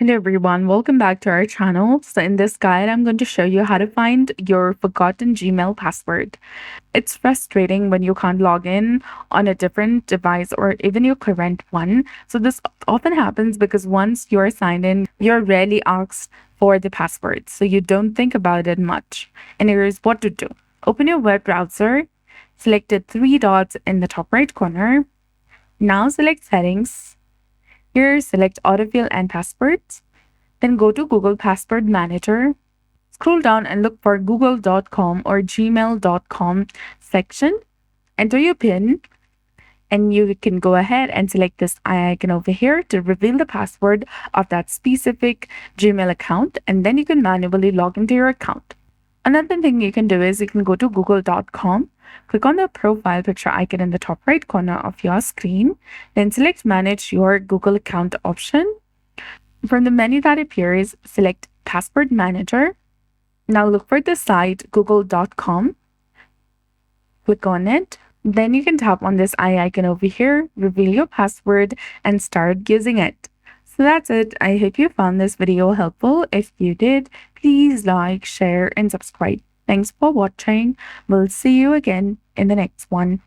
Hello everyone, welcome back to our channel. So in this guide, I'm going to show you how to find your forgotten Gmail password. It's frustrating when you can't log in on a different device or even your current one. So this often happens because once you're signed in, you're rarely asked for the password. So you don't think about it much. And here's what to do. Open your web browser, select the three dots in the top right corner. Now select settings. Here, select autofill and passwords. Then go to Google Password Manager. Scroll down and look for google.com or gmail.com section. Enter your PIN, and you can go ahead and select this eye icon over here to reveal the password of that specific Gmail account, and then you can manually log into your account. Another thing you can do is you can go to google.com, click on the profile picture icon in the top right corner of your screen, then select Manage Your Google Account option. From the menu that appears, select Password Manager. Now look for the site google.com. Click on it. Then you can tap on this eye icon over here, reveal your password, and start using it. So that's it. I hope you found this video helpful. If you did, please like, share, and subscribe. Thanks for watching. We'll see you again in the next one.